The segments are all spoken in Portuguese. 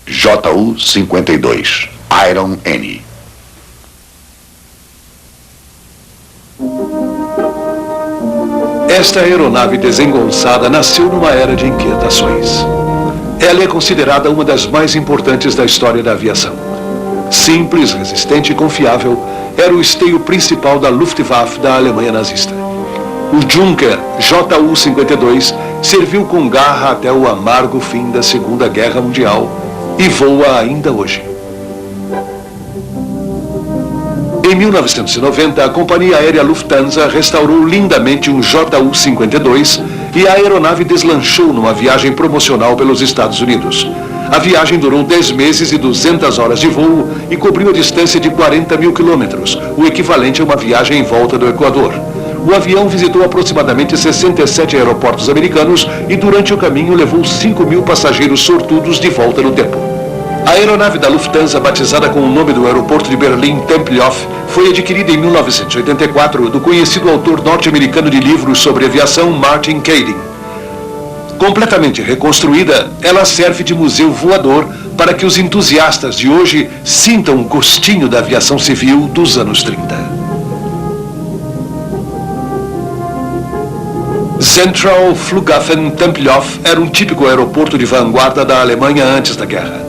JU-52, Iron Annie. Esta aeronave desengonçada nasceu numa era de inquietações. Ela é considerada uma das mais importantes da história da aviação. Simples, resistente e confiável, era o esteio principal da Luftwaffe da Alemanha nazista. O Junker JU-52 serviu com garra até o amargo fim da Segunda Guerra Mundial e voa ainda hoje. Em 1990, a companhia aérea Lufthansa restaurou lindamente um JU-52 e a aeronave deslanchou numa viagem promocional pelos Estados Unidos. A viagem durou 10 meses e 200 horas de voo e cobriu a distância de 40 mil quilômetros, o equivalente a uma viagem em volta do Equador. O avião visitou aproximadamente 67 aeroportos americanos e durante o caminho levou 5.000 passageiros sortudos de volta no tempo. A aeronave da Lufthansa, batizada com o nome do aeroporto de Berlim, Tempelhof, foi adquirida em 1984 do conhecido autor norte-americano de livros sobre aviação Martin Kading. Completamente reconstruída, ela serve de museu voador para que os entusiastas de hoje sintam o gostinho da aviação civil dos anos 30. Central Flughafen Tempelhof era um típico aeroporto de vanguarda da Alemanha antes da guerra.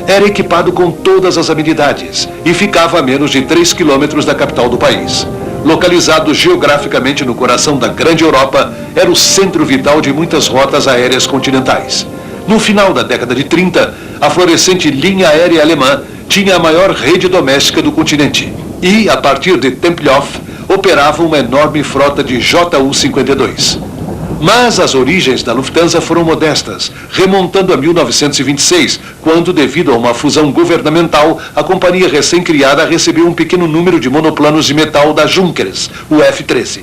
Era equipado com todas as amenidades e ficava a menos de 3 quilômetros da capital do país. Localizado geograficamente no coração da grande Europa, era o centro vital de muitas rotas aéreas continentais. No final da década de 30, a florescente linha aérea alemã tinha a maior rede doméstica do continente e, a partir de Tempelhof, operava uma enorme frota de JU-52. Mas as origens da Lufthansa foram modestas, remontando a 1926, quando, devido a uma fusão governamental, a companhia recém-criada recebeu um pequeno número de monoplanos de metal da Junkers, o F-13.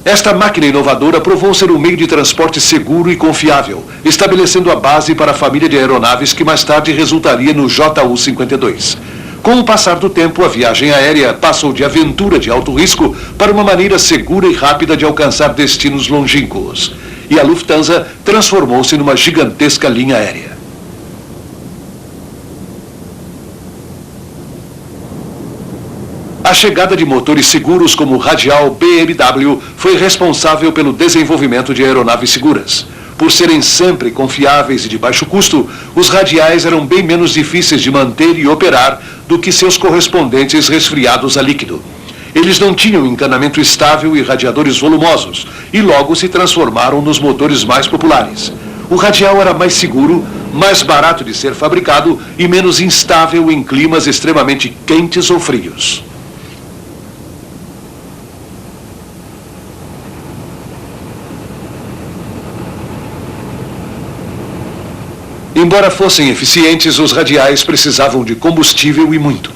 Esta máquina inovadora provou ser um meio de transporte seguro e confiável, estabelecendo a base para a família de aeronaves que mais tarde resultaria no JU-52. Com o passar do tempo, a viagem aérea passou de aventura de alto risco para uma maneira segura e rápida de alcançar destinos longínquos. E a Lufthansa transformou-se numa gigantesca linha aérea. A chegada de motores seguros como o radial BMW foi responsável pelo desenvolvimento de aeronaves seguras. Por serem sempre confiáveis e de baixo custo, os radiais eram bem menos difíceis de manter e operar do que seus correspondentes resfriados a líquido. Eles não tinham encanamento estável e radiadores volumosos, e logo se transformaram nos motores mais populares. O radial era mais seguro, mais barato de ser fabricado e menos instável em climas extremamente quentes ou frios. Embora fossem eficientes, os radiais precisavam de combustível e muito.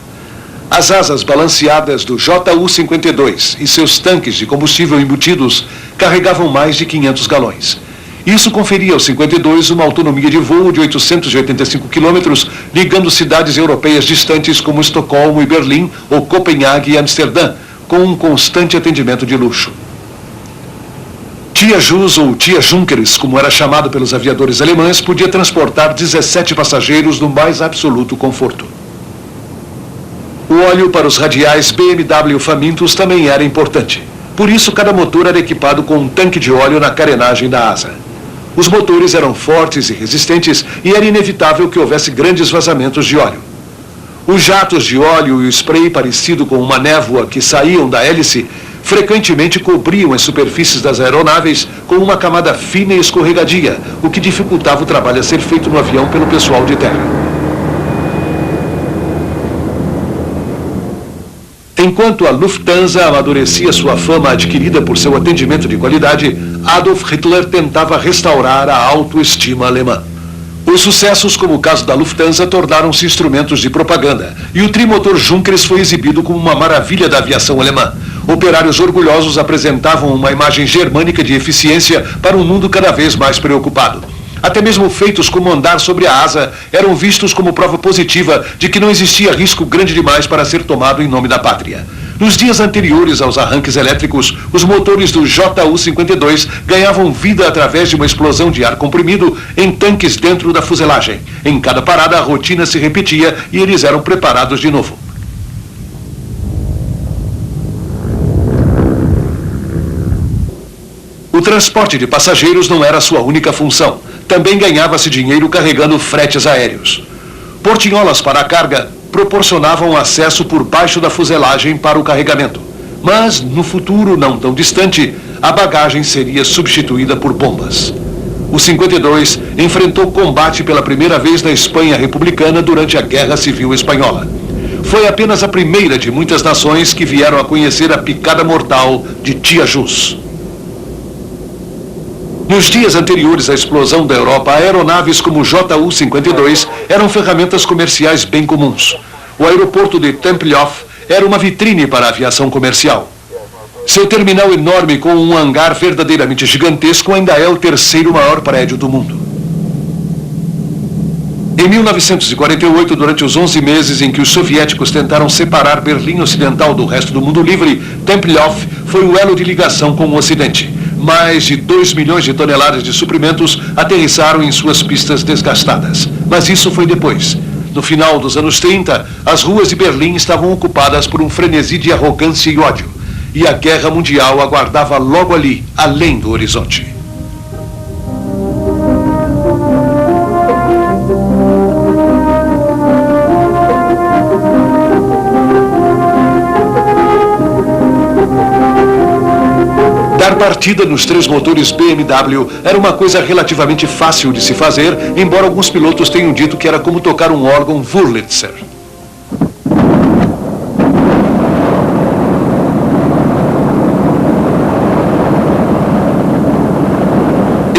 As asas balanceadas do JU-52 e seus tanques de combustível embutidos carregavam mais de 500 galões. Isso conferia ao 52 uma autonomia de voo de 885 quilômetros, ligando cidades europeias distantes como Estocolmo e Berlim, ou Copenhague e Amsterdã, com um constante atendimento de luxo. Tia Jus, ou Tia Junkers, como era chamado pelos aviadores alemães, podia transportar 17 passageiros no mais absoluto conforto. O óleo para os radiais BMW famintos também era importante. Por isso, cada motor era equipado com um tanque de óleo na carenagem da asa. Os motores eram fortes e resistentes e era inevitável que houvesse grandes vazamentos de óleo. Os jatos de óleo e o spray parecido com uma névoa que saíam da hélice frequentemente cobriam as superfícies das aeronaves com uma camada fina e escorregadia, o que dificultava o trabalho a ser feito no avião pelo pessoal de terra. Enquanto a Lufthansa amadurecia sua fama adquirida por seu atendimento de qualidade, Adolf Hitler tentava restaurar a autoestima alemã. Os sucessos, como o caso da Lufthansa, tornaram-se instrumentos de propaganda, e o trimotor Junkers foi exibido como uma maravilha da aviação alemã. Operários orgulhosos apresentavam uma imagem germânica de eficiência para um mundo cada vez mais preocupado. Até mesmo feitos como andar sobre a asa eram vistos como prova positiva de que não existia risco grande demais para ser tomado em nome da pátria. Nos dias anteriores aos arranques elétricos, os motores do JU-52 ganhavam vida através de uma explosão de ar comprimido em tanques dentro da fuselagem. Em cada parada, a rotina se repetia e eles eram preparados de novo. O transporte de passageiros não era sua única função. Também ganhava-se dinheiro carregando fretes aéreos. Portinholas para a carga proporcionavam acesso por baixo da fuselagem para o carregamento. Mas, no futuro não tão distante, a bagagem seria substituída por bombas. O 52 enfrentou combate pela primeira vez na Espanha republicana durante a Guerra Civil Espanhola. Foi apenas a primeira de muitas nações que vieram a conhecer a picada mortal de Tia Jus. Nos dias anteriores à explosão da Europa, aeronaves como o JU-52 eram ferramentas comerciais bem comuns. O aeroporto de Tempelhof era uma vitrine para a aviação comercial. Seu terminal enorme com um hangar verdadeiramente gigantesco ainda é o terceiro maior prédio do mundo. Em 1948, durante os 11 meses em que os soviéticos tentaram separar Berlim Ocidental do resto do mundo livre, Tempelhof foi o elo de ligação com o Ocidente. Mais de 2 milhões de toneladas de suprimentos aterrissaram em suas pistas desgastadas. Mas isso foi depois. No final dos anos 30, as ruas de Berlim estavam ocupadas por um frenesi de arrogância e ódio. E a guerra mundial aguardava logo ali, além do horizonte. Dar partida nos 3 motores BMW era uma coisa relativamente fácil de se fazer, embora alguns pilotos tenham dito que era como tocar um órgão Wurlitzer.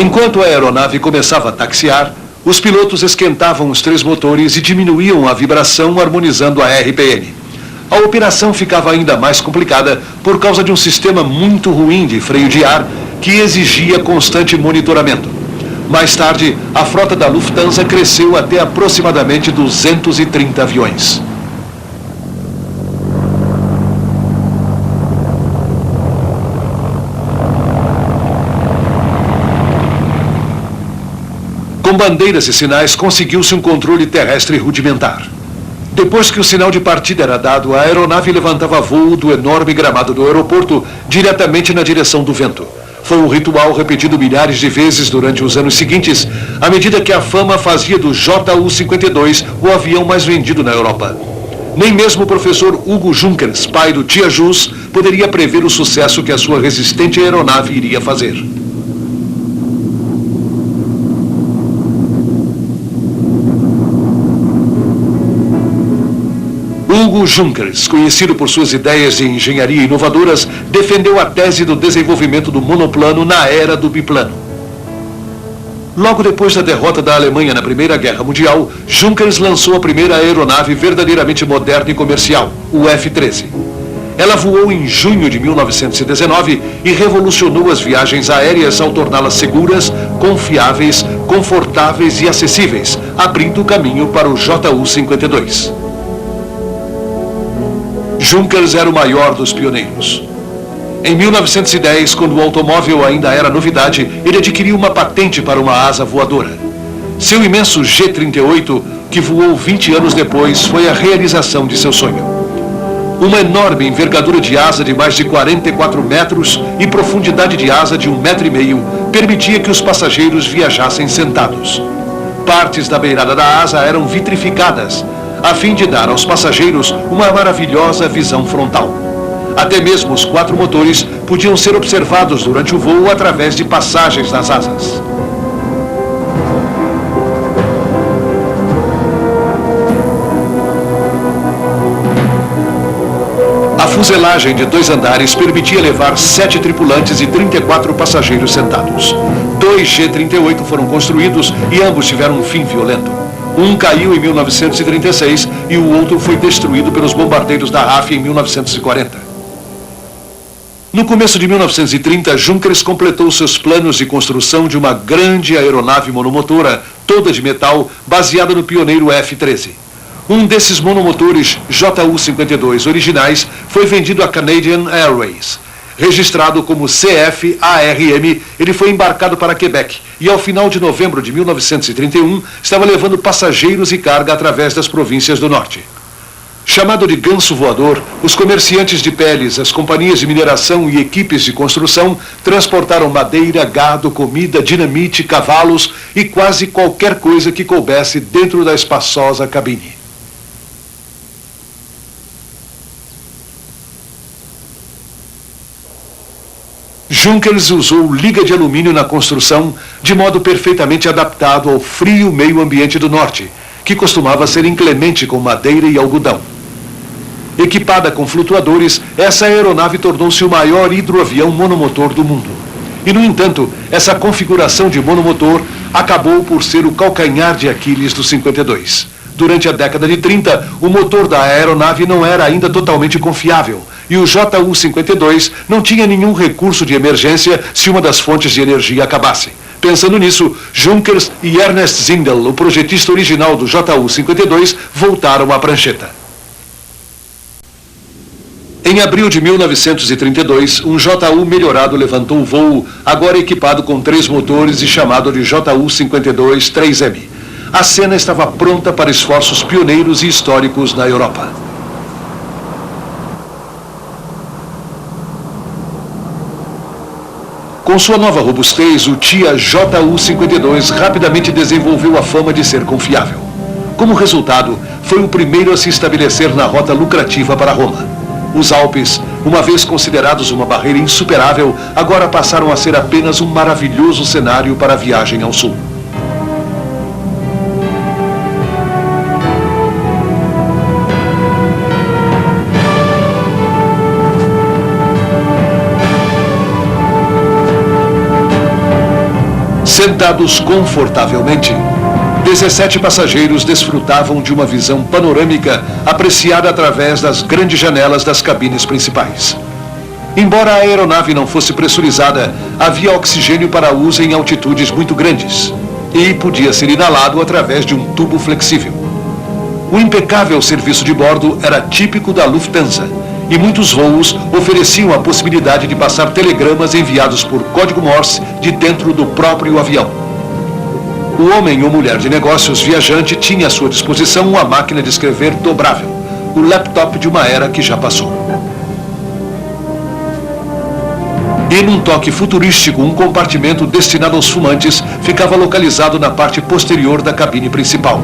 Enquanto a aeronave começava a taxiar, os pilotos esquentavam os 3 motores e diminuíam a vibração harmonizando a RPM. A operação ficava ainda mais complicada por causa de um sistema muito ruim de freio de ar que exigia constante monitoramento. Mais tarde, a frota da Lufthansa cresceu até aproximadamente 230 aviões. Com bandeiras e sinais, conseguiu-se um controle terrestre rudimentar. Depois que o sinal de partida era dado, a aeronave levantava voo do enorme gramado do aeroporto diretamente na direção do vento. Foi um ritual repetido milhares de vezes durante os anos seguintes, à medida que a fama fazia do JU-52 o avião mais vendido na Europa. Nem mesmo o professor Hugo Junkers, pai do Tia Jus, poderia prever o sucesso que a sua resistente aeronave iria fazer. Hugo Junkers, conhecido por suas ideias de engenharia inovadoras, defendeu a tese do desenvolvimento do monoplano na era do biplano. Logo depois da derrota da Alemanha na Primeira Guerra Mundial, Junkers lançou a primeira aeronave verdadeiramente moderna e comercial, o F-13. Ela voou em junho de 1919 e revolucionou as viagens aéreas ao torná-las seguras, confiáveis, confortáveis e acessíveis, abrindo o caminho para o JU-52. Junkers era o maior dos pioneiros. Em 1910, quando o automóvel ainda era novidade, ele adquiriu uma patente para uma asa voadora. Seu imenso G-38, que voou 20 anos depois, foi a realização de seu sonho. Uma enorme envergadura de asa de mais de 44 metros e profundidade de asa de 1,5 metro permitia que os passageiros viajassem sentados. Partes da beirada da asa eram vitrificadas, a fim de dar aos passageiros uma maravilhosa visão frontal. Até mesmo os 4 motores podiam ser observados durante o voo através de passagens nas asas. A fuselagem de 2 andares permitia levar 7 tripulantes e 34 passageiros sentados. 2 G-38 foram construídos e ambos tiveram um fim violento. Um caiu em 1936 e o outro foi destruído pelos bombardeiros da RAF em 1940. No começo de 1930, Junkers completou seus planos de construção de uma grande aeronave monomotora, toda de metal, baseada no pioneiro F-13. Um desses monomotores JU-52 originais foi vendido à Canadian Airways. Registrado como CF-ARM, ele foi embarcado para Quebec e, ao final de novembro de 1931, estava levando passageiros e carga através das províncias do norte. Chamado de ganso voador, os comerciantes de peles, as companhias de mineração e equipes de construção transportaram madeira, gado, comida, dinamite, cavalos e quase qualquer coisa que coubesse dentro da espaçosa cabine. Junkers usou liga de alumínio na construção, de modo perfeitamente adaptado ao frio meio ambiente do norte, que costumava ser inclemente com madeira e algodão. Equipada com flutuadores, essa aeronave tornou-se o maior hidroavião monomotor do mundo. E, no entanto, essa configuração de monomotor acabou por ser o calcanhar de Aquiles do 52. Durante a década de 30, o motor da aeronave não era ainda totalmente confiável, e o JU-52 não tinha nenhum recurso de emergência se uma das fontes de energia acabasse. Pensando nisso, Junkers e Ernest Zindel, o projetista original do JU-52, voltaram à prancheta. Em abril de 1932, um JU melhorado levantou o voo, agora equipado com 3 motores e chamado de JU-52-3M. A cena estava pronta para esforços pioneiros e históricos na Europa. Com sua nova robustez, o TIA JU-52 rapidamente desenvolveu a fama de ser confiável. Como resultado, foi o primeiro a se estabelecer na rota lucrativa para Roma. Os Alpes, uma vez considerados uma barreira insuperável, agora passaram a ser apenas um maravilhoso cenário para a viagem ao sul. Sentados confortavelmente, 17 passageiros desfrutavam de uma visão panorâmica apreciada através das grandes janelas das cabines principais. Embora a aeronave não fosse pressurizada, havia oxigênio para uso em altitudes muito grandes e podia ser inalado através de um tubo flexível. O impecável serviço de bordo era típico da Lufthansa e muitos voos ofereciam a possibilidade de passar telegramas enviados por código Morse de dentro do próprio avião. O homem ou mulher de negócios viajante tinha à sua disposição uma máquina de escrever dobrável, o laptop de uma era que já passou. E num toque futurístico, um compartimento destinado aos fumantes ficava localizado na parte posterior da cabine principal.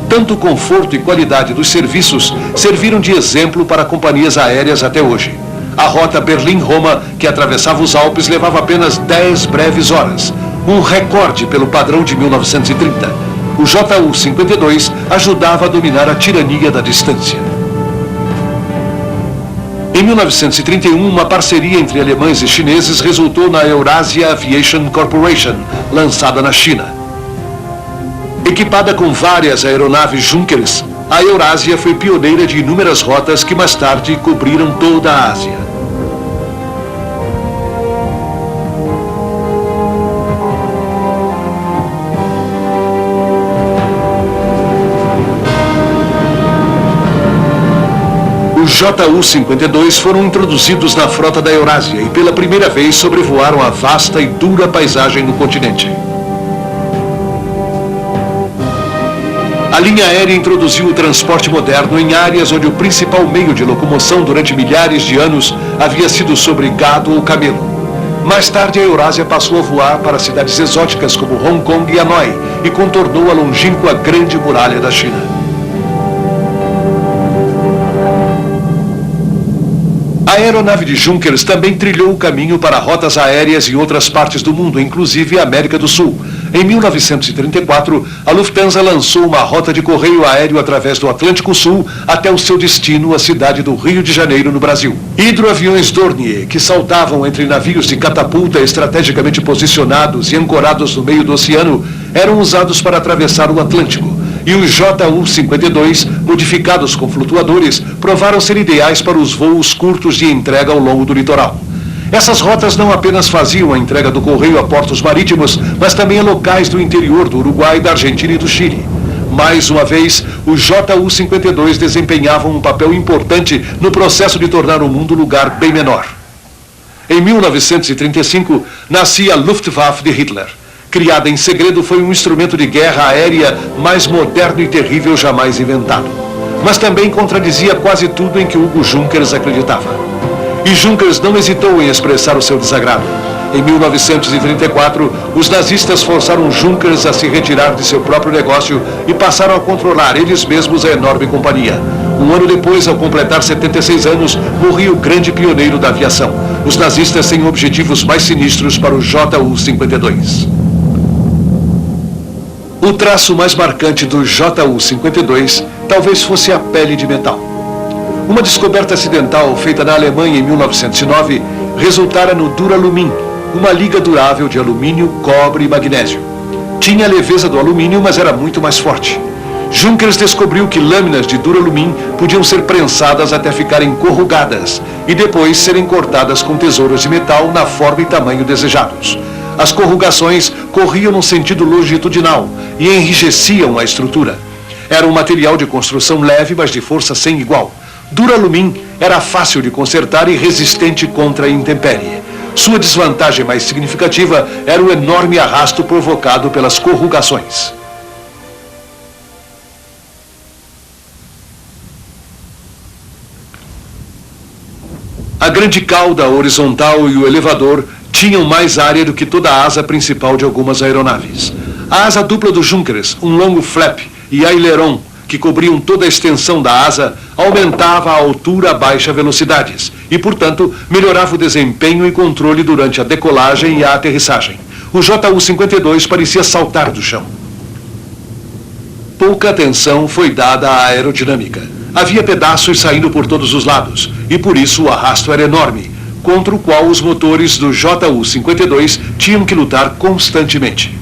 Tanto o conforto e qualidade dos serviços serviram de exemplo para companhias aéreas até hoje. A rota Berlim-Roma, que atravessava os Alpes, levava apenas 10 breves horas, um recorde pelo padrão de 1930. O JU-52 ajudava a dominar a tirania da distância. Em 1931, uma parceria entre alemães e chineses resultou na Eurasia Aviation Corporation, lançada na China. Equipada com várias aeronaves Junkers, a Eurásia foi pioneira de inúmeras rotas que mais tarde cobriram toda a Ásia. Os JU-52 foram introduzidos na frota da Eurásia e pela primeira vez sobrevoaram a vasta e dura paisagem no continente. A linha aérea introduziu o transporte moderno em áreas onde o principal meio de locomoção durante milhares de anos havia sido sobre gado ou camelo. Mais tarde, a Eurásia passou a voar para cidades exóticas como Hong Kong e Hanoi e contornou a longínqua Grande Muralha da China. A aeronave de Junkers também trilhou o caminho para rotas aéreas em outras partes do mundo, inclusive a América do Sul. Em 1934, a Lufthansa lançou uma rota de correio aéreo através do Atlântico Sul até o seu destino, a cidade do Rio de Janeiro, no Brasil. Hidroaviões Dornier, que saltavam entre navios de catapulta estrategicamente posicionados e ancorados no meio do oceano, eram usados para atravessar o Atlântico. E os JU-52, modificados com flutuadores, provaram ser ideais para os voos curtos de entrega ao longo do litoral. Essas rotas não apenas faziam a entrega do correio a portos marítimos, mas também a locais do interior do Uruguai, da Argentina e do Chile. Mais uma vez, o JU-52 desempenhava um papel importante no processo de tornar o mundo um lugar bem menor. Em 1935, nascia a Luftwaffe de Hitler. Criada em segredo, foi um instrumento de guerra aérea mais moderno e terrível jamais inventado. Mas também contradizia quase tudo em que Hugo Junkers acreditava. E Junkers não hesitou em expressar o seu desagrado. Em 1934, os nazistas forçaram Junkers a se retirar de seu próprio negócio e passaram a controlar eles mesmos a enorme companhia. Um ano depois, ao completar 76 anos, morria o grande pioneiro da aviação. Os nazistas têm objetivos mais sinistros para o JU-52. O traço mais marcante do JU-52 talvez fosse a pele de metal. Uma descoberta acidental feita na Alemanha em 1909 resultara no Duralumin, uma liga durável de alumínio, cobre e magnésio. Tinha a leveza do alumínio, mas era muito mais forte. Junkers descobriu que lâminas de Duralumin podiam ser prensadas até ficarem corrugadas e depois serem cortadas com tesouras de metal na forma e tamanho desejados. As corrugações corriam no sentido longitudinal e enrijeciam a estrutura. Era um material de construção leve, mas de força sem igual. Duralumin era fácil de consertar e resistente contra a intempérie. Sua desvantagem mais significativa era o enorme arrasto provocado pelas corrugações. A grande cauda horizontal e o elevador tinham mais área do que toda a asa principal de algumas aeronaves. A asa dupla do Junkers, um longo flap e aileron, que cobriam toda a extensão da asa, aumentava a altura a baixa velocidades e, portanto, melhorava o desempenho e controle durante a decolagem e a aterrissagem. O JU-52 parecia saltar do chão. Pouca atenção foi dada à aerodinâmica. Havia pedaços saindo por todos os lados e, por isso, o arrasto era enorme, contra o qual os motores do JU-52 tinham que lutar constantemente.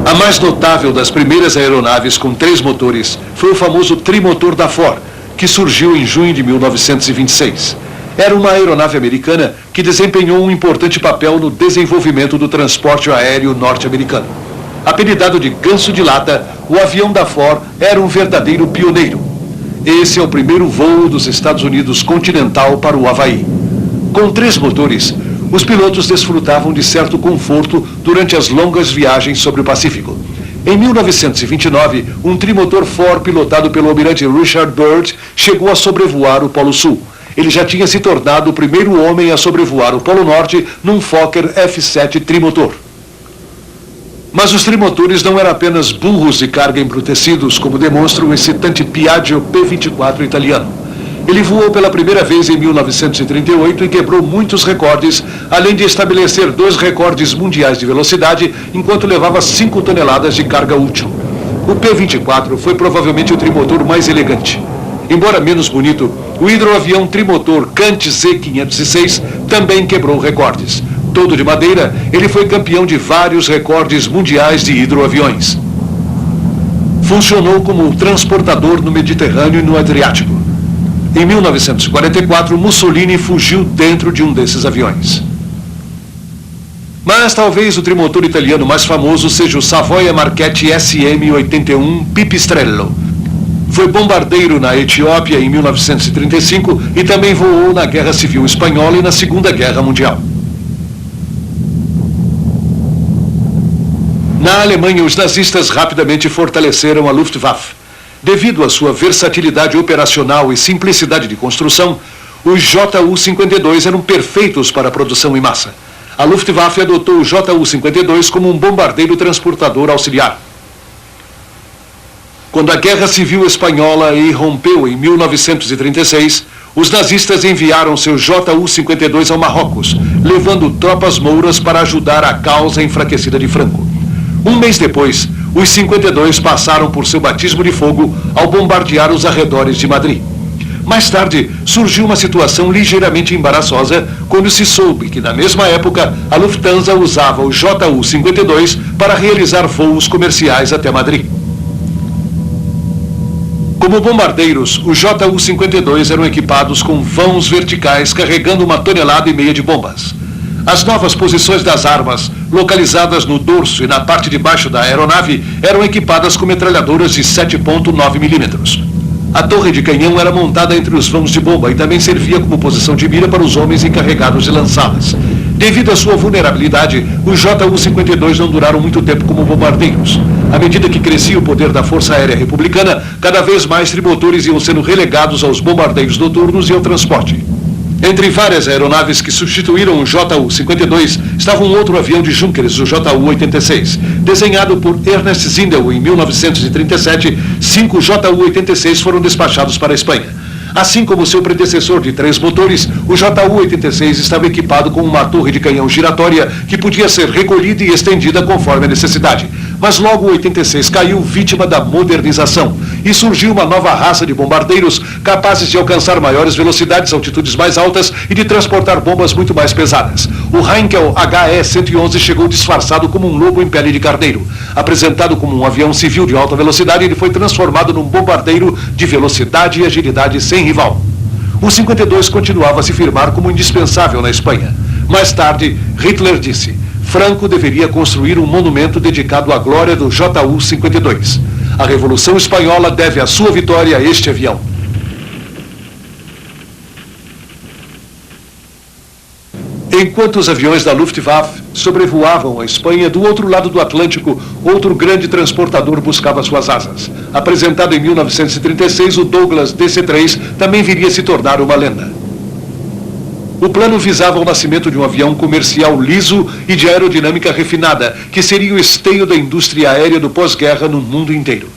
A mais notável das primeiras aeronaves com 3 motores foi o famoso trimotor da Ford, que surgiu em junho de 1926. Era uma aeronave americana que desempenhou um importante papel no desenvolvimento do transporte aéreo norte-americano. Apelidado de Ganso de Lata, o avião da Ford era um verdadeiro pioneiro. Esse é o primeiro voo dos Estados Unidos continental para o Havaí. Com 3 motores, os pilotos desfrutavam de certo conforto durante as longas viagens sobre o Pacífico. Em 1929, um trimotor Ford pilotado pelo almirante Richard Byrd chegou a sobrevoar o Polo Sul. Ele já tinha se tornado o primeiro homem a sobrevoar o Polo Norte num Fokker F-7 trimotor. Mas os trimotores não eram apenas burros de carga embrutecidos, como demonstra o excitante Piaggio P-24 italiano. Ele voou pela primeira vez em 1938 e quebrou muitos recordes, além de estabelecer 2 recordes mundiais de velocidade, enquanto levava 5 toneladas de carga útil. O P-24 foi provavelmente o trimotor mais elegante. Embora menos bonito, o hidroavião trimotor Kant Z-506 também quebrou recordes. Todo de madeira, ele foi campeão de vários recordes mundiais de hidroaviões. Funcionou como transportador no Mediterrâneo e no Adriático. Em 1944, Mussolini fugiu dentro de um desses aviões. Mas talvez o trimotor italiano mais famoso seja o Savoia Marchetti SM-81 Pipistrello. Foi bombardeiro na Etiópia em 1935 e também voou na Guerra Civil Espanhola e na Segunda Guerra Mundial. Na Alemanha, os nazistas rapidamente fortaleceram a Luftwaffe. Devido à sua versatilidade operacional e simplicidade de construção, os JU-52 eram perfeitos para a produção em massa. A Luftwaffe adotou o JU-52 como um bombardeiro transportador auxiliar. Quando a Guerra Civil Espanhola irrompeu em 1936, Os nazistas enviaram seu Ju-52 ao Marrocos, levando tropas mouras para ajudar a causa enfraquecida de Franco. Um mês depois, os 52 passaram por seu batismo de fogo ao bombardear os arredores de Madrid. Mais tarde, surgiu uma situação ligeiramente embaraçosa quando se soube que, na mesma época, a Lufthansa usava o Ju-52 para realizar voos comerciais até Madrid. Como bombardeiros, os Ju-52 eram equipados com vãos verticais carregando 1,5 toneladas de bombas. As novas posições das armas, localizadas no dorso e na parte de baixo da aeronave, eram equipadas com metralhadoras de 7,9 milímetros. A torre de canhão era montada entre os vãos de bomba e também servia como posição de mira para os homens encarregados de lançá-las. Devido à sua vulnerabilidade, os Ju-52 não duraram muito tempo como bombardeiros. À medida que crescia o poder da Força Aérea Republicana, cada vez mais trimotores iam sendo relegados aos bombardeiros noturnos e ao transporte. Entre várias aeronaves que substituíram o Ju-52, estava um outro avião de Junkers, o Ju-86. Desenhado por Ernest Zindel em 1937, 5 Ju-86 foram despachados para a Espanha. Assim como seu predecessor de 3 motores, o Ju-86 estava equipado com uma torre de canhão giratória que podia ser recolhida e estendida conforme a necessidade. Mas logo o 86 caiu vítima da modernização e surgiu uma nova raça de bombardeiros capazes de alcançar maiores velocidades, altitudes mais altas e de transportar bombas muito mais pesadas. O Heinkel HE-111 chegou disfarçado como um lobo em pele de carneiro. Apresentado como um avião civil de alta velocidade, ele foi transformado num bombardeiro de velocidade e agilidade sem rival. O 52 continuava a se firmar como indispensável na Espanha. Mais tarde, Hitler disse: Franco deveria construir um monumento dedicado à glória do Ju-52. A Revolução Espanhola deve a sua vitória a este avião. Enquanto os aviões da Luftwaffe sobrevoavam a Espanha, do outro lado do Atlântico, outro grande transportador buscava suas asas. Apresentado em 1936, o Douglas DC-3 também viria a se tornar uma lenda. O plano visava o nascimento de um avião comercial liso e de aerodinâmica refinada, que seria o esteio da indústria aérea do pós-guerra no mundo inteiro.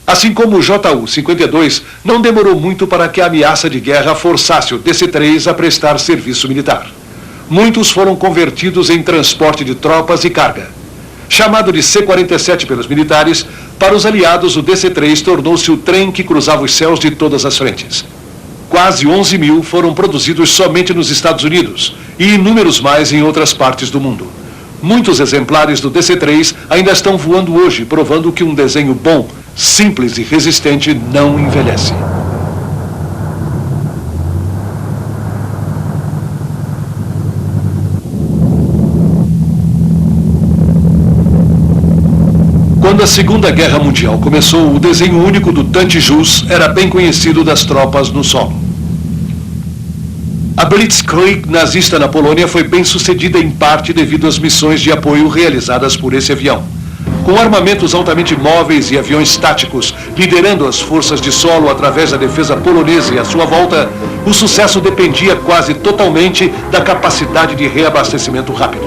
Assim como o Ju-52, não demorou muito para que a ameaça de guerra forçasse o DC-3 a prestar serviço militar. Muitos foram convertidos em transporte de tropas e carga. Chamado de C-47 pelos militares, para os aliados o DC-3 tornou-se o trem que cruzava os céus de todas as frentes. Quase 11 mil foram produzidos somente nos Estados Unidos e inúmeros mais em outras partes do mundo. Muitos exemplares do DC-3 ainda estão voando hoje, provando que um desenho bom, simples e resistente não envelhece. Quando a Segunda Guerra Mundial começou, o desenho único do Tanti-Jus era bem conhecido das tropas no solo. A Blitzkrieg nazista na Polônia foi bem sucedida em parte devido às missões de apoio realizadas por esse avião. Com armamentos altamente móveis e aviões táticos, liderando as forças de solo através da defesa polonesa e à sua volta, o sucesso dependia quase totalmente da capacidade de reabastecimento rápido.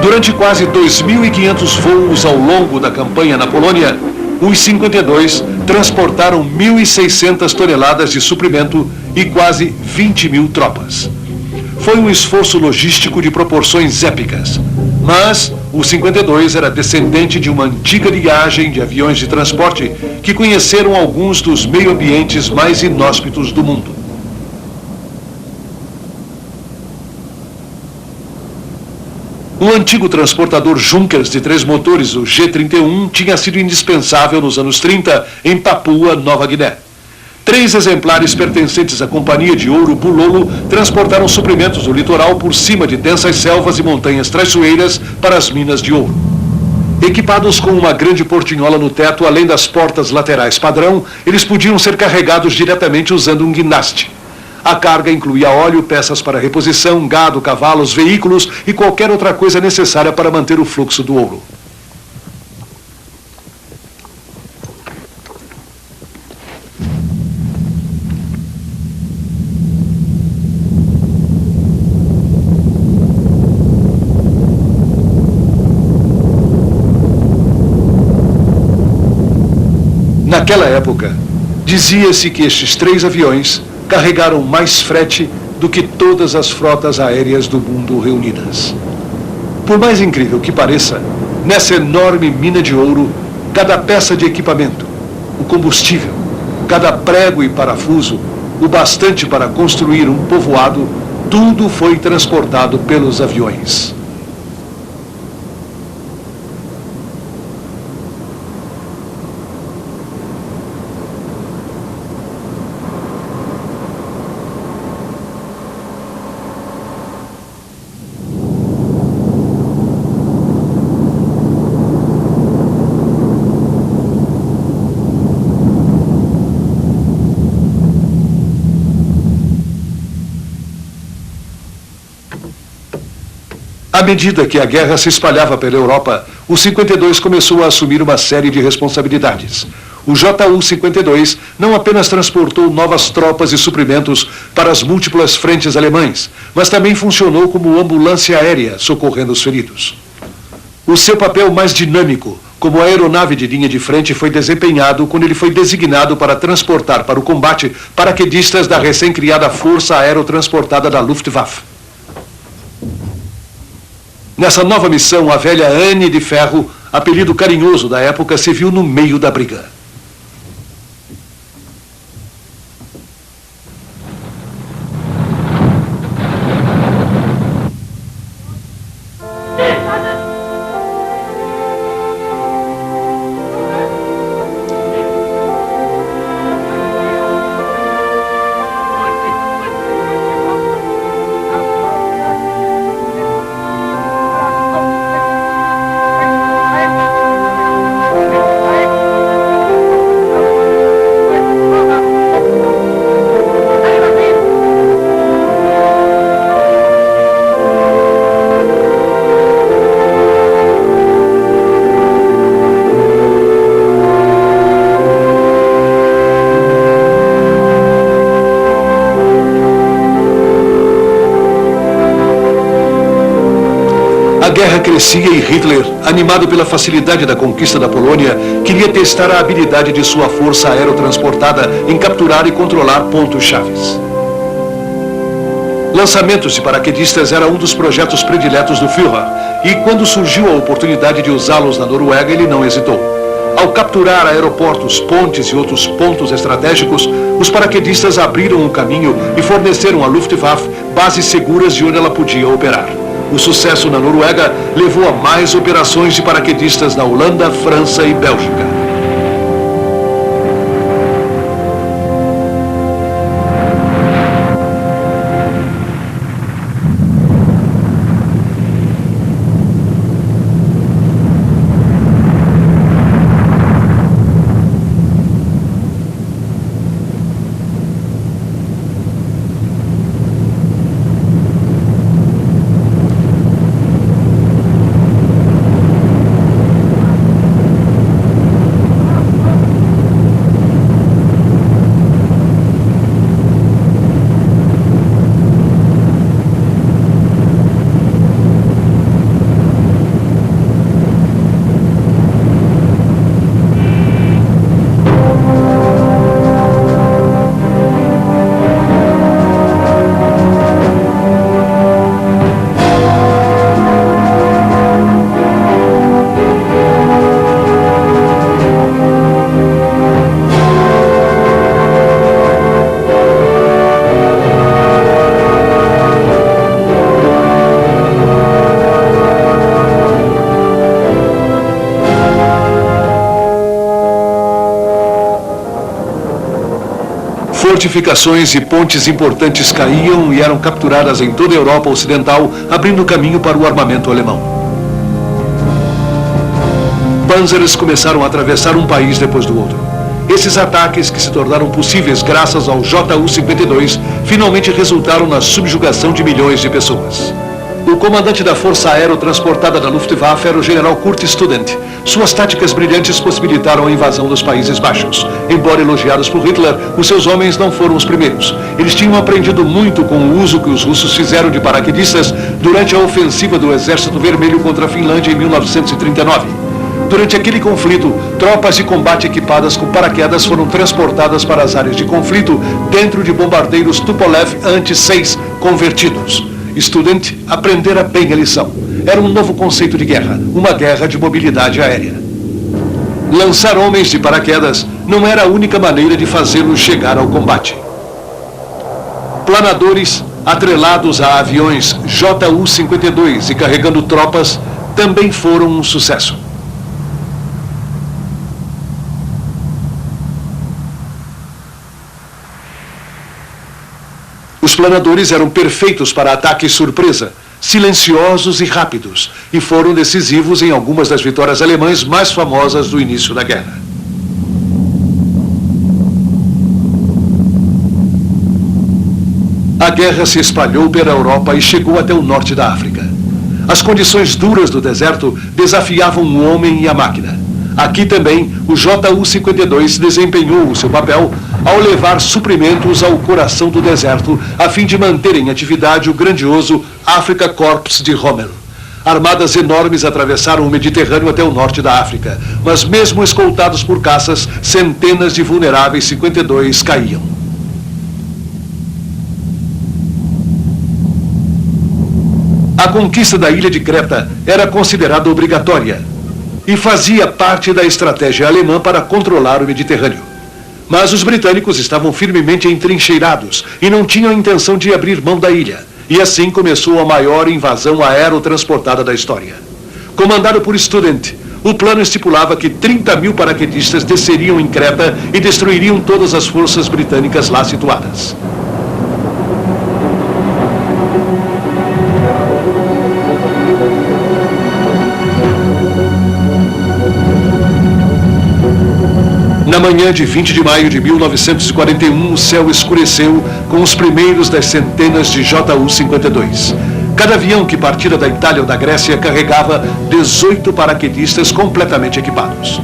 Durante quase 2.500 voos ao longo da campanha na Polônia, os 52 transportaram 1.600 toneladas de suprimento e quase 20 mil tropas. Foi um esforço logístico de proporções épicas, mas o 52 era descendente de uma antiga linhagem de aviões de transporte que conheceram alguns dos meio-ambientes mais inóspitos do mundo. O antigo transportador Junkers de 3 motores, o G-31, tinha sido indispensável nos anos 30 em Papua Nova Guiné. 3 exemplares pertencentes à Companhia de Ouro Bulolo transportaram suprimentos do litoral por cima de densas selvas e montanhas traiçoeiras para as minas de ouro. Equipados com uma grande portinhola no teto, além das portas laterais padrão, eles podiam ser carregados diretamente usando um guindaste. A carga incluía óleo, peças para reposição, gado, cavalos, veículos e qualquer outra coisa necessária para manter o fluxo do ouro. Naquela época, Dizia-se que estes 3 aviões carregaram mais frete do que todas as frotas aéreas do mundo reunidas. Por mais incrível que pareça, nessa enorme mina de ouro, cada peça de equipamento, o combustível, cada prego e parafuso, o bastante para construir um povoado, tudo foi transportado pelos aviões. À medida que a guerra se espalhava pela Europa, o 52 começou a assumir uma série de responsabilidades. O JU-52 não apenas transportou novas tropas e suprimentos para as múltiplas frentes alemães, mas também funcionou como ambulância aérea, socorrendo os feridos. O seu papel mais dinâmico, como aeronave de linha de frente, foi desempenhado quando ele foi designado para transportar para o combate paraquedistas da recém-criada Força Aerotransportada da Luftwaffe. Nessa nova missão, a velha Anne de Ferro, apelido carinhoso da época, se viu no meio da briga. A guerra crescia e Hitler, animado pela facilidade da conquista da Polônia, queria testar a habilidade de sua força aerotransportada em capturar e controlar pontos-chaves. Lançamentos de paraquedistas era um dos projetos prediletos do Führer, e quando surgiu a oportunidade de usá-los na Noruega, ele não hesitou. Ao capturar aeroportos, pontes e outros pontos estratégicos, os paraquedistas abriram um caminho e forneceram à Luftwaffe bases seguras de onde ela podia operar. O sucesso na Noruega levou a mais operações de paraquedistas na Holanda, França e Bélgica. Fortificações e pontes importantes caíam e eram capturadas em toda a Europa Ocidental, abrindo caminho para o armamento alemão. Panzers começaram a atravessar um país depois do outro. Esses ataques, que se tornaram possíveis graças ao JU-52, finalmente resultaram na subjugação de milhões de pessoas. O comandante da Força Aerotransportada da Luftwaffe era o general Kurt Student. Suas táticas brilhantes possibilitaram a invasão dos Países Baixos. Embora elogiados por Hitler, os seus homens não foram os primeiros. Eles tinham aprendido muito com o uso que os russos fizeram de paraquedistas durante a ofensiva do Exército Vermelho contra a Finlândia em 1939. Durante aquele conflito, tropas de combate equipadas com paraquedas foram transportadas para as áreas de conflito dentro de bombardeiros Tupolev Anti-6 convertidos. Student aprendera bem a lição. Era um novo conceito de guerra, uma guerra de mobilidade aérea. Lançar homens de paraquedas não era a única maneira de fazê-los chegar ao combate. Planadores, atrelados a aviões Ju-52 e carregando tropas, também foram um sucesso. Os planadores eram perfeitos para ataques surpresa, silenciosos e rápidos, e foram decisivos em algumas das vitórias alemãs mais famosas do início da guerra. A guerra se espalhou pela Europa e chegou até o norte da África. As condições duras do deserto desafiavam o homem e a máquina. Aqui também, o Ju-52 desempenhou o seu papel ao levar suprimentos ao coração do deserto, a fim de manter em atividade o grandioso Afrika Korps de Rommel. Armadas enormes atravessaram o Mediterrâneo até o norte da África, mas mesmo escoltados por caças, centenas de vulneráveis 52 caíam. A conquista da ilha de Creta era considerada obrigatória e fazia parte da estratégia alemã para controlar o Mediterrâneo. Mas os britânicos estavam firmemente entrincheirados e não tinham a intenção de abrir mão da ilha. E assim começou a maior invasão aerotransportada da história. Comandado por Student, o plano estipulava que 30.000 paraquedistas desceriam em Creta e destruiriam todas as forças britânicas lá situadas. Na manhã de 20 de maio de 1941, o céu escureceu com os primeiros das centenas de Ju-52. Cada avião que partira da Itália ou da Grécia carregava 18 paraquedistas completamente equipados.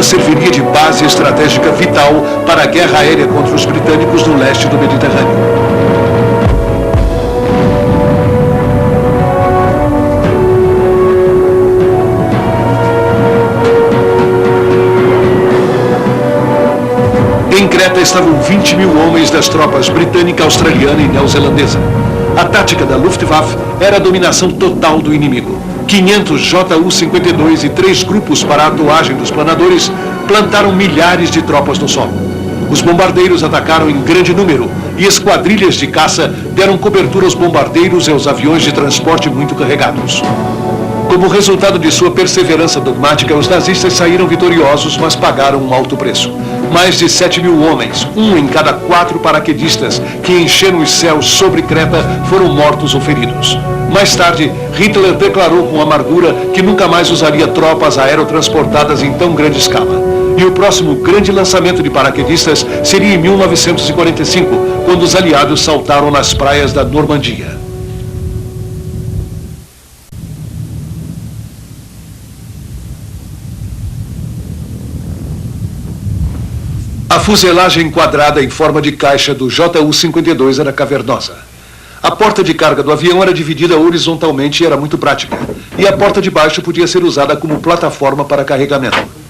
Serviria de base estratégica vital para a guerra aérea contra os britânicos no leste do Mediterrâneo. Em Creta estavam 20.000 homens das tropas britânica, australiana e neozelandesa. A tática da Luftwaffe era a dominação total do inimigo. 500 Ju-52 e 3 grupos para a atuagem dos planadores plantaram milhares de tropas no solo. Os bombardeiros atacaram em grande número e esquadrilhas de caça deram cobertura aos bombardeiros e aos aviões de transporte muito carregados. Como resultado de sua perseverança dogmática, os nazistas saíram vitoriosos, mas pagaram um alto preço. Mais de 7.000 homens, um em cada 4 paraquedistas que encheram os céus sobre Creta, foram mortos ou feridos. Mais tarde, Hitler declarou com amargura que nunca mais usaria tropas aerotransportadas em tão grande escala. E o próximo grande lançamento de paraquedistas seria em 1945, quando os aliados saltaram nas praias da Normandia. A fuselagem quadrada em forma de caixa do Ju-52 era cavernosa. A porta de carga do avião era dividida horizontalmente e era muito prática. E a porta de baixo podia ser usada como plataforma para carregamento.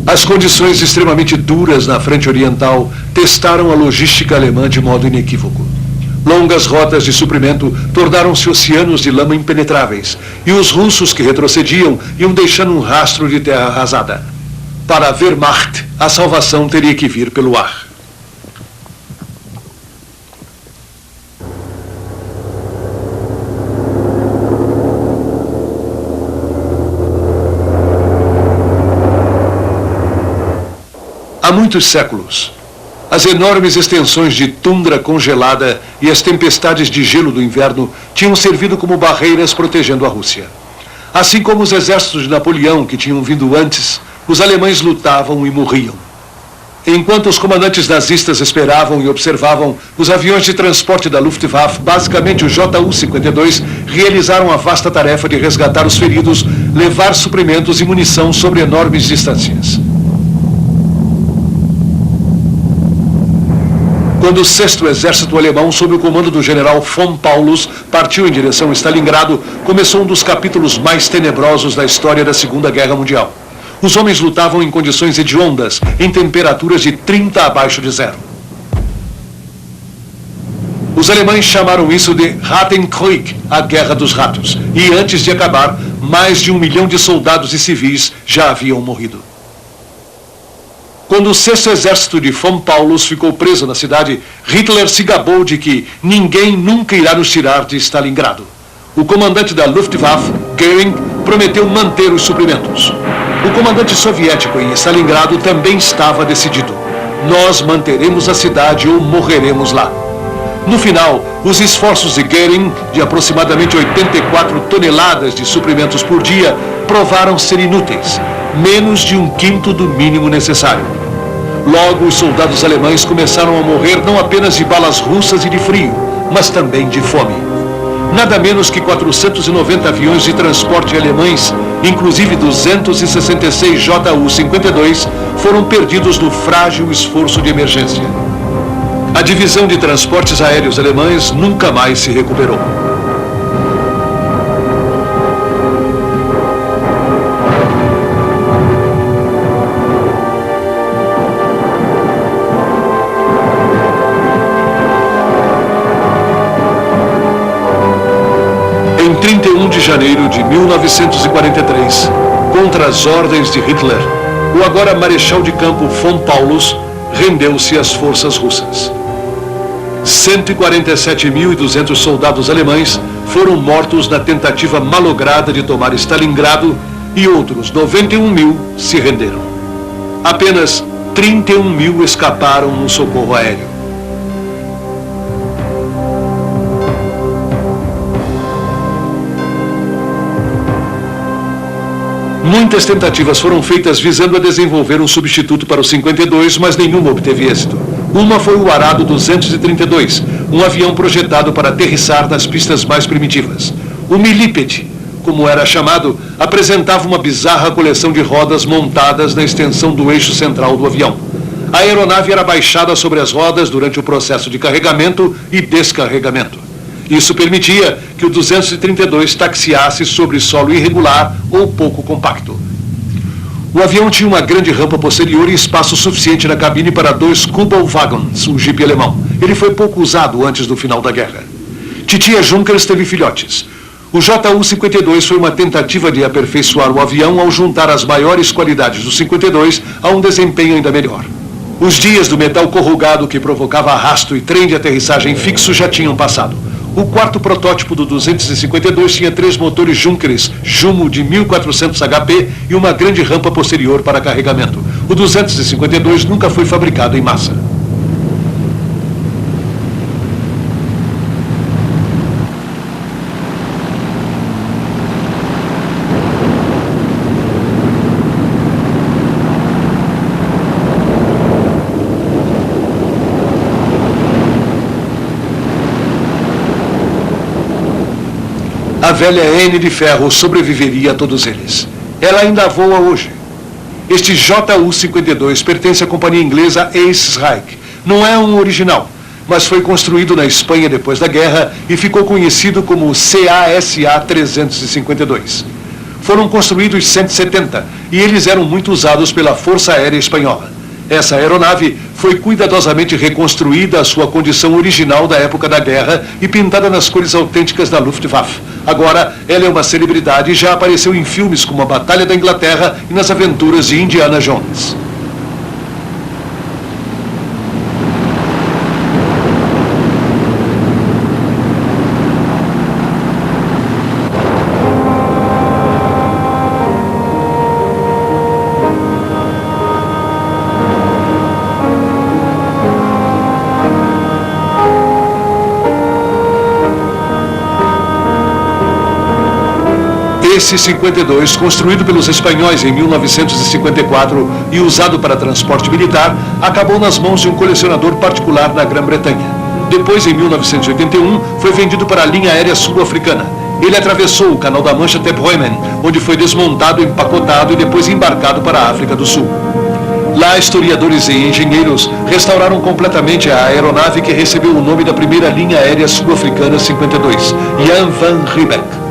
As condições extremamente duras na frente oriental testaram a logística alemã de modo inequívoco. Longas rotas de suprimento tornaram-se oceanos de lama impenetráveis, e os russos que retrocediam iam deixando um rastro de terra arrasada. Para a Wehrmacht, a salvação teria que vir pelo ar. Há muitos séculos, as enormes extensões de tundra congelada e as tempestades de gelo do inverno tinham servido como barreiras protegendo a Rússia. Assim como os exércitos de Napoleão que tinham vindo antes, os alemães lutavam e morriam. Enquanto os comandantes nazistas esperavam e observavam, os aviões de transporte da Luftwaffe, basicamente o Ju-52, realizaram a vasta tarefa de resgatar os feridos, levar suprimentos e munição sobre enormes distâncias. Quando o 6º Exército Alemão, sob o comando do general von Paulus, partiu em direção a Stalingrado, começou um dos capítulos mais tenebrosos da história da Segunda Guerra Mundial. Os homens lutavam em condições hediondas, em temperaturas de 30 abaixo de zero. Os alemães chamaram isso de Rattenkrieg, a Guerra dos Ratos, e antes de acabar, mais de 1 milhão de soldados e civis já haviam morrido. Quando o 6º Exército de von Paulus ficou preso na cidade, Hitler se gabou de que ninguém nunca irá nos tirar de Stalingrado. O comandante da Luftwaffe, Göring, prometeu manter os suprimentos. O comandante soviético em Stalingrado também estava decidido. Nós manteremos a cidade ou morreremos lá. No final, os esforços de Göring, de aproximadamente 84 toneladas de suprimentos por dia, provaram ser inúteis, menos de 1/5 do mínimo necessário. Logo, os soldados alemães começaram a morrer não apenas de balas russas e de frio, mas também de fome. Nada menos que 490 aviões de transporte alemães, inclusive 266 Ju-52, foram perdidos no frágil esforço de emergência. A divisão de transportes aéreos alemães nunca mais se recuperou. Em 31 de janeiro de 1943, contra as ordens de Hitler, o agora marechal de campo von Paulus rendeu-se às forças russas. 147.200 soldados alemães foram mortos na tentativa malograda de tomar Stalingrado e outros 91.000 se renderam. Apenas 31.000 escaparam no socorro aéreo. Muitas tentativas foram feitas visando a desenvolver um substituto para o 52, mas nenhuma obteve êxito. Uma foi o Arado 232, um avião projetado para aterrissar nas pistas mais primitivas. O Milípede, como era chamado, apresentava uma bizarra coleção de rodas montadas na extensão do eixo central do avião. A aeronave era baixada sobre as rodas durante o processo de carregamento e descarregamento. Isso permitia que o 232 taxiasse sobre solo irregular ou pouco compacto. O avião tinha uma grande rampa posterior e espaço suficiente na cabine para 2 Kubelwagons, um jipe alemão. Ele foi pouco usado antes do final da guerra. Titia Junkers teve filhotes. O Ju-52 foi uma tentativa de aperfeiçoar o avião ao juntar as maiores qualidades do 52 a um desempenho ainda melhor. Os dias do metal corrugado que provocava arrasto e trem de aterrissagem fixo já tinham passado. O quarto protótipo do 252 tinha 3 motores Junkers Jumo de 1400 HP e uma grande rampa posterior para carregamento. O 252 nunca foi fabricado em massa. A velha N de ferro sobreviveria a todos eles. Ela ainda voa hoje. Este Ju-52 pertence à companhia inglesa Ace Reich. Não é um original, mas foi construído na Espanha depois da guerra e ficou conhecido como CASA 352. Foram construídos 170 e eles eram muito usados pela Força Aérea Espanhola. Essa aeronave foi cuidadosamente reconstruída à sua condição original da época da guerra e pintada nas cores autênticas da Luftwaffe. Agora, ela é uma celebridade e já apareceu em filmes como A Batalha da Inglaterra e nas aventuras de Indiana Jones. Esse 52, construído pelos espanhóis em 1954 e usado para transporte militar, acabou nas mãos de um colecionador particular na Grã-Bretanha. Depois, em 1981, foi vendido para a linha aérea sul-africana. Ele atravessou o Canal da Mancha até Bremen, onde foi desmontado, empacotado e depois embarcado para a África do Sul. Lá, historiadores e engenheiros restauraram completamente a aeronave que recebeu o nome da primeira linha aérea sul-africana 52, Jan van Riebeeck.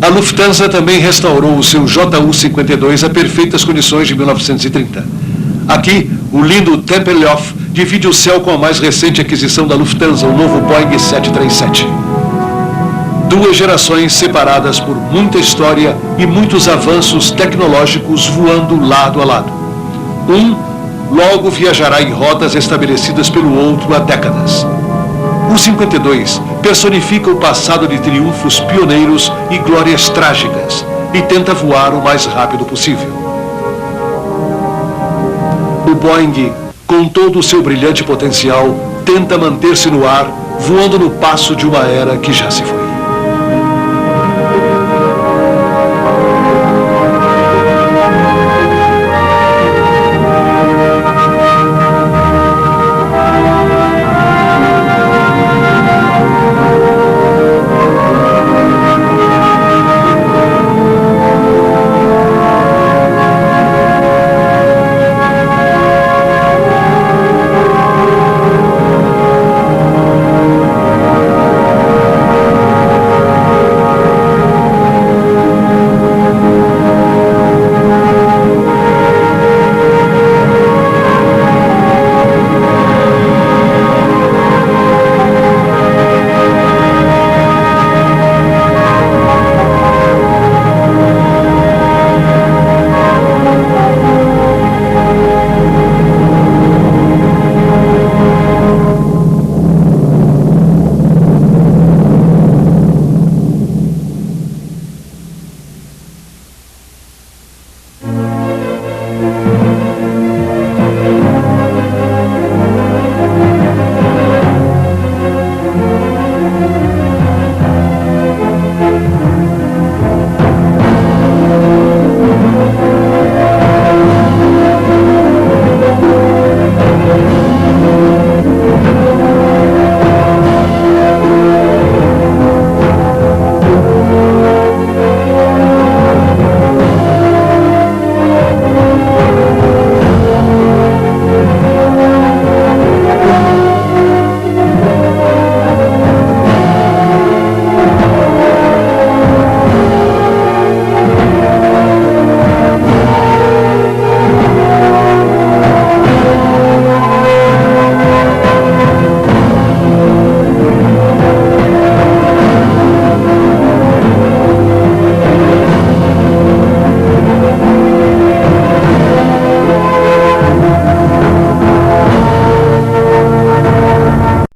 A Lufthansa também restaurou o seu JU-52 a perfeitas condições de 1930. Aqui, o lindo Tempelhof divide o céu com a mais recente aquisição da Lufthansa, o novo Boeing 737. Duas gerações separadas por muita história e muitos avanços tecnológicos voando lado a lado. Um logo viajará em rotas estabelecidas pelo outro há décadas. O 52 personifica o passado de triunfos pioneiros e glórias trágicas e tenta voar o mais rápido possível. O Boeing, com todo o seu brilhante potencial, tenta manter-se no ar, voando no passo de uma era que já se foi.